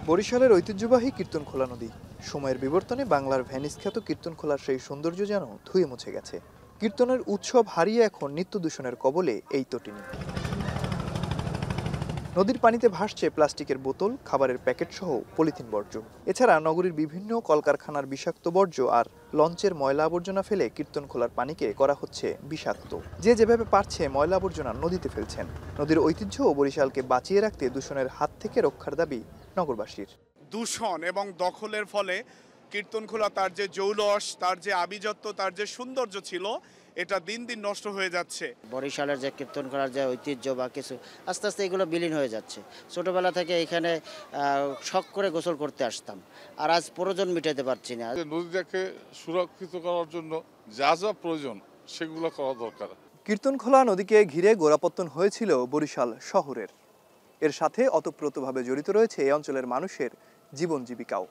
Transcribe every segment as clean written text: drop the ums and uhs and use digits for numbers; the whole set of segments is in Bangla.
বরিশালের ঐতিহ্যবাহী কীর্তনখোলা নদী সময়ের বিবর্তনে বাংলার ভেনিস খ্যাত কীর্তনখোলার সেই সৌন্দর্য যেন ধুয়ে মুছে গেছে। কীর্তনের উৎসব হারিয়ে এখন নিত্য দূষণের কবলে এই তটিনী। নদীর পানিতে ভাসছে প্লাস্টিকের বোতল, খাবারের প্যাকেট সহ পলিথিন বর্জ্য। এছাড়া নগরীর বিভিন্ন কলকারখানার বিষাক্ত বর্জ্য আর লঞ্চের ময়লা আবর্জনা ফেলে কীর্তনখোলার পানিকে করা হচ্ছে বিষাক্ত। যে যেভাবে পারছে ময়লা আবর্জনা নদীতে ফেলছেন। নদীর ঐতিহ্য ও বরিশালকে বাঁচিয়ে রাখতে দূষণের হাত থেকে রক্ষার দাবি নগরবাসীর। দূষণ এবং দখলের ফলে কীর্তনখোলা তার যে জৌলস, তার যে আভিজাত্য, তার যে সৌন্দর্য ছিল, এটা দিন দিন নষ্ট হয়ে যাচ্ছে। বরিশালের যে কীর্তনখোলার যে ঐতিহ্য বা কিছু আস্তে আস্তে এগুলো বিলীন হয়ে যাচ্ছে। ছোটবেলা থেকে এখানে শখ করে গোসল করতে আসতাম, আর আজ প্রয়োজন মিটাতে পারছি না। নদীটাকে সুরক্ষিত করার জন্য যা যা প্রয়োজন সেগুলো করা দরকার। কীর্তনখোলা নদীকে ঘিরে গোড়াপত্তন হয়েছিল বরিশাল শহরের। এর সাথে ওতপ্রোতভাবে জড়িত রয়েছে এই অঞ্চলের মানুষের জীবন জীবিকাও।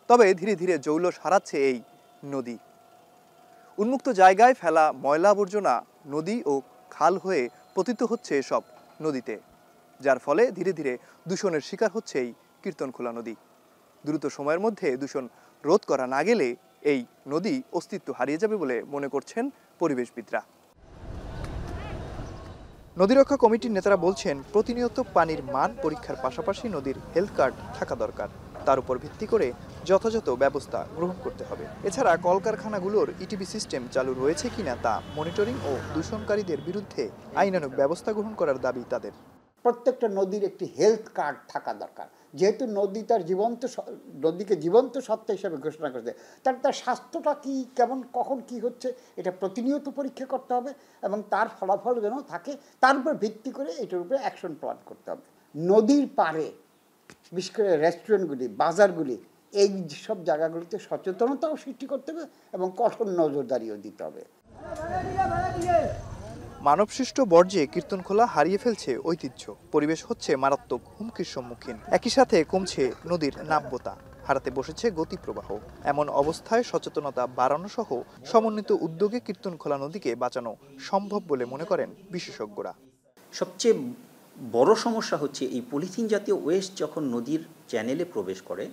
তবে ধীরে ধীরে জৌলস হারাচ্ছে এই নদী। উন্মুক্ত জায়গায় ফেলা ময়লা আবর্জনা নদী ও খাল হয়ে পতিত হচ্ছে এসব নদীতে, যার ফলে ধীরে ধীরে দূষণের শিকার হচ্ছে এই কীর্তনখোলা নদী। দ্রুত সময়ের মধ্যে দূষণ রোধ করা না গেলে এই নদী অস্তিত্ব হারিয়ে যাবে বলে মনে করছেন পরিবেশবিদরা। নদী রক্ষা কমিটির নেতারা বলছেন, প্রতিনিয়ত পানির মান পরীক্ষার পাশাপাশি নদীর হেলথ কার্ড থাকা দরকার। তার উপর ভিত্তি করে যথাযথ ব্যবস্থা গ্রহণ করতে হবে। এছাড়া কলকারখানাগুলোর ইটিবি সিস্টেম চালু রয়েছে কিনা তা মনিটরিং ও দূষণকারীদের বিরুদ্ধে আইনানুগ ব্যবস্থা গ্রহণ করার দাবি তাদের। প্রত্যেকটা নদীর একটি হেলথ কার্ড থাকা দরকার। যেহেতু নদী তার নদীকে জীবন্ত সত্তা হিসেবে ঘোষণা করেছে, তার স্বাস্থ্যটা কী, কেমন, কখন কি হচ্ছে, এটা প্রতিনিয়ত পরীক্ষা করতে হবে এবং তার ফলাফল যেন থাকে, তার উপর ভিত্তি করে এটার উপরে অ্যাকশন প্ল্যান করতে হবে। নদীর পাড়ে বিশেষ করে রেস্টুরেন্টগুলি, বাজারগুলি, এই সব জায়গাগুলিতে সচেতনতাও সৃষ্টি করতে হবে এবং কঠোর নজরদারিও দিতে হবে। মানবসৃষ্ট বর্জ্যে কীর্তনখোলা হারিয়ে ফেলছে ঐতিহ্য। পরিবেশ হচ্ছে মারাত্মক হুমকির সম্মুখীন। একই সাথে কমছে নদীর নাব্যতা, হারাতে বসেছে গতিপ্রবাহ। এমন অবস্থায় সচেতনতা বাড়ানো সহ সমন্বিত উদ্যোগে কীর্তনখোলা নদীকে বাঁচানো সম্ভব বলে মনে করেন বিশেষজ্ঞরা। সবচেয়ে বড় সমস্যা হচ্ছে এই পলিথিন জাতীয় ওয়েস্ট যখন নদীর চ্যানেলে প্রবেশ করে,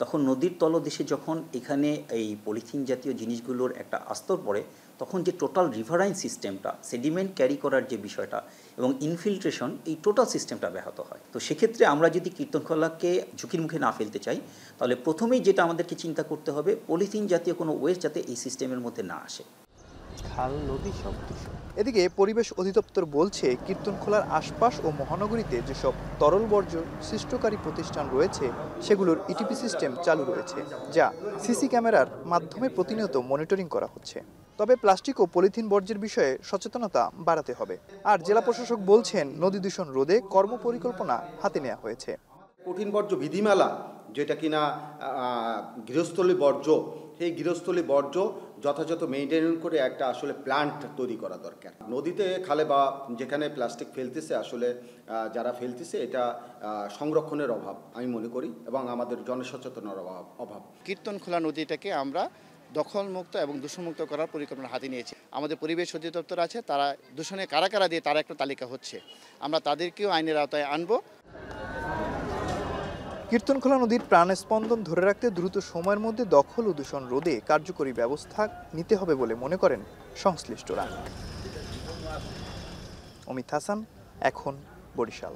তখন নদীর তলদেশে যখন এখানে এই পলিথিন জাতীয় জিনিসগুলোর একটা আস্তর পড়ে, তখন যে টোটাল রিভারাইন সিস্টেমটা, সেডিমেন্ট ক্যারি করার যে বিষয়টা এবং ইনফিল্ট্রেশন, এই টোটাল সিস্টেমটা ব্যাহত হয়। তো সেক্ষেত্রে আমরা যদি কীর্তনখোলাকে ঝুঁকির মুখে না ফেলতে চাই, তাহলে প্রথমেই যেটা আমাদেরকে চিন্তা করতে হবে, পলিথিন জাতীয় কোনো ওয়েস্ট যাতে এই সিস্টেমের মধ্যে না আসে। খাল, নদী সব দূষণ। এদিকে পরিবেশ অধিদপ্তর বলছে, কীর্তনখোলার আশপাশ ও মহানগরীতে যেসব তরল বর্জ্য সৃষ্টকারী প্রতিষ্ঠান রয়েছে সেগুলোর ইটিপি সিস্টেম চালু রয়েছে, যা সিসি ক্যামেরার মাধ্যমে প্রতিনিয়ত মনিটরিং করা হচ্ছে। তবে প্লাস্টিক ও পলিথিন বর্জ্যের বিষয়ে সচেতনতা বাড়াতে হবে। আর জেলা প্রশাসক বলছেন, নদী দূষণ রোধে কর্মপরিকল্পনা হাতে নেওয়া হয়েছে। কঠিন বর্জ্য বিধিমালা, যেটা কিনা গৃহস্থলী বর্জ্য, সেই গৃহস্থলী বর্জ্য যথাযথ মেইনটেন করে একটা আসলে প্ল্যান্ট তৈরি করা দরকার। নদীতে, খালে বা যেখানে প্লাস্টিক ফেলতেছে, আসলে যারা ফেলতেছে, এটা সংরক্ষণের অভাব আমি মনে করি এবং আমাদের জনসচেতনার অভাব। কীর্তনখোলা নদীটাকে আমরা দখলমুক্ত এবং দূষণমুক্ত করার পরিকল্পনা হাতে নিয়েছি। আমাদের পরিবেশ অধিদপ্তর আছে, তারা দূষণে কারা কারা দিয়ে তারা একটা তালিকা হচ্ছে, আমরা তাদেরকেও আইনের আওতায় আনবো। কীর্তনখোলা নদীর প্রাণস্পন্দন ধরে রাখতে দ্রুত সময়ের মধ্যে দখল ও দূষণ রোধে কার্যকরী ব্যবস্থা নিতে হবে বলে মনে করেন সংশ্লিষ্টরা। অমিত হাসান, এখন বরিশাল।